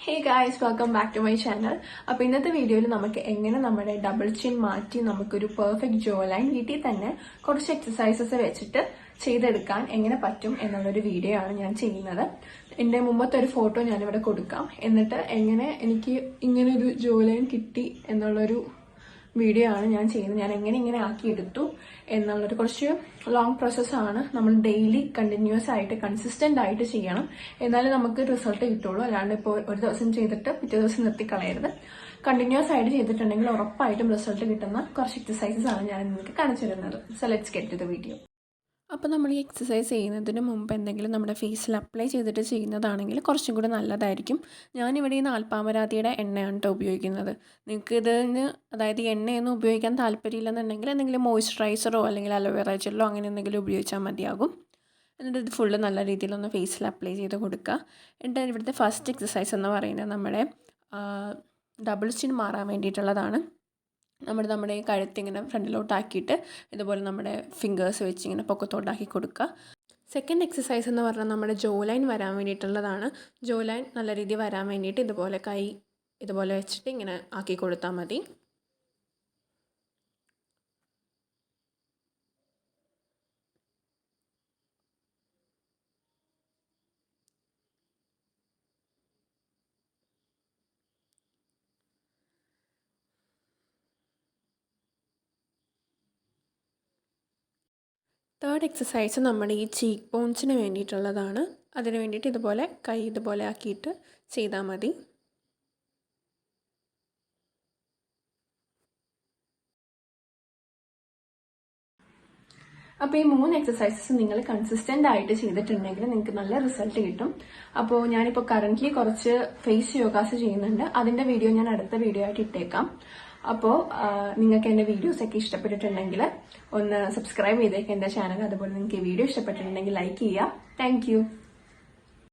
Hey guys, welcome back to my channel. അപ്പോൾ ഇന്നത്തെ വീഡിയോയിൽ നമുക്ക് എങ്ങനെ നമ്മുടെ ഡബിൾ ചിൻ മാറ്റി നമുക്കൊരു പെർഫെക്റ്റ് ജോ ലൈൻ വീട്ടിൽ തന്നെ കുറച്ച് എക്സസൈസസ് വെച്ചിട്ട് ചെയ്തെടുക്കാൻ എങ്ങനെ പറ്റും എന്നുള്ളൊരു വീഡിയോ ആണ് ഞാൻ ചെയ്യുന്നത്. എൻ്റെ മുമ്പത്തെ ഒരു ഫോട്ടോ ഞാനിവിടെ കൊടുക്കാം. എന്നിട്ട് എങ്ങനെ എനിക്ക് ഇങ്ങനെ ഒരു ജോ ലൈൻ കിട്ടി എന്നുള്ളൊരു വീഡിയോ ആണ് ഞാൻ ചെയ്യുന്നത്. ഞാൻ എങ്ങനെ ആക്കിയെടുത്തു എന്നുള്ളൊരു കുറച്ച് ലോങ് പ്രോസസ്സാണ്. നമ്മൾ ഡെയിലി കണ്ടിന്യൂസ് ആയിട്ട് കൺസിസ്റ്റന്റ് ആയിട്ട് ചെയ്യണം, എന്നാലേ നമുക്ക് റിസൾട്ട് കിട്ടുള്ളൂ. അല്ലാണ്ട് ഇപ്പോൾ ഒരു ദിവസം ചെയ്തിട്ട് പിറ്റേ ദിവസം നിർത്തിക്കളയരുത്. കണ്ടിന്യൂസ് ആയിട്ട് ചെയ്തിട്ടുണ്ടെങ്കിൽ ഉറപ്പായിട്ടും റിസൾട്ട് കിട്ടുന്ന കുറച്ച് എക്സസൈസസ് ആണ് ഞാൻ നിങ്ങൾക്ക് കാണിച്ചു തരുന്നത്. So let's get to the video. അപ്പോൾ നമ്മൾ ഈ എക്സസൈസ് ചെയ്യുന്നതിന് മുമ്പ് എന്തെങ്കിലും നമ്മുടെ ഫേസിൽ അപ്ലൈ ചെയ്തിട്ട് ചെയ്യുന്നതാണെങ്കിൽ കുറച്ചും കൂടി നല്ലതായിരിക്കും. ഞാനിവിടെ ഈ നാൽപ്പാമരാതിയുടെ എണ്ണയാണ് കേട്ടോ ഉപയോഗിക്കുന്നത്. നിങ്ങൾക്ക് ഇതിന് അതായത് ഈ എണ്ണയൊന്നും ഉപയോഗിക്കാൻ താല്പര്യമില്ലെന്നുണ്ടെങ്കിൽ എന്തെങ്കിലും മോയ്സ്ചറൈസറോ അല്ലെങ്കിൽ അലോവേറ ജെല്ലോ അങ്ങനെ എന്തെങ്കിലും ഉപയോഗിച്ചാൽ മതിയാകും. എന്നിട്ട് ഇത് ഫുള്ള് നല്ല രീതിയിലൊന്ന് ഫേസിൽ അപ്ലൈ ചെയ്ത് കൊടുക്കുക. എന്നിട്ട് ഇവിടുത്തെ ഫസ്റ്റ് എക്സസൈസ് എന്ന് പറയുന്നത് നമ്മുടെ ഡബിൾ ചിൻ മാറാൻ വേണ്ടിയിട്ടുള്ളതാണ്. നമ്മുടെ കഴുത്തിങ്ങനെ ഫ്രണ്ടിലോട്ടാക്കിയിട്ട് ഇതുപോലെ നമ്മുടെ ഫിംഗേഴ്സ് വെച്ച് ഇങ്ങനെ പൊക്കത്തോട്ടാക്കി കൊടുക്കുക. സെക്കൻഡ് എക്സസൈസ് എന്ന് പറഞ്ഞാൽ നമ്മുടെ ജോ ലൈൻ വരാൻ വേണ്ടിയിട്ടുള്ളതാണ്. ജോ ലൈൻ നല്ല രീതിയിൽ വരാൻ വേണ്ടിയിട്ട് ഇതുപോലെ കൈ ഇതുപോലെ വെച്ചിട്ട് ഇങ്ങനെ ആക്കി കൊടുത്താൽ മതി. തേർഡ് എക്സസൈസ് നമ്മുടെ ഈ ചീക്ക് ബോൺസിന് വേണ്ടിയിട്ടുള്ളതാണ്. അതിന് വേണ്ടിയിട്ട് ഇതുപോലെ കൈ ഇതുപോലെ ആക്കിയിട്ട് ചെയ്താൽ മതി. അപ്പോൾ ഈ 3 എക്സസൈസസ് നിങ്ങൾ കൺസിസ്റ്റന്റ് ആയിട്ട് ചെയ്തിട്ടുണ്ടെങ്കിൽ നിങ്ങൾക്ക് നല്ല റിസൾട്ട് കിട്ടും. അപ്പോൾ ഞാനിപ്പോൾ കറന്റ്ലി കുറച്ച് ഫേസ് യോഗാസ് ചെയ്യുന്നുണ്ട്. അതിന്റെ വീഡിയോ ഞാൻ അടുത്ത വീഡിയോ ആയിട്ട് ഇട്ടേക്കാം. അപ്പോൾ നിങ്ങൾക്ക് എൻ്റെ വീഡിയോസ് ഒക്കെ ഇഷ്ടപ്പെട്ടിട്ടുണ്ടെങ്കിൽ ഒന്ന് സബ്സ്ക്രൈബ് ചെയ്തേക്കാം എൻ്റെ ചാനൽ. അതുപോലെ നിങ്ങൾക്ക് ഈ വീഡിയോ ഇഷ്ടപ്പെട്ടിട്ടുണ്ടെങ്കിൽ ലൈക്ക് ചെയ്യുക. താങ്ക്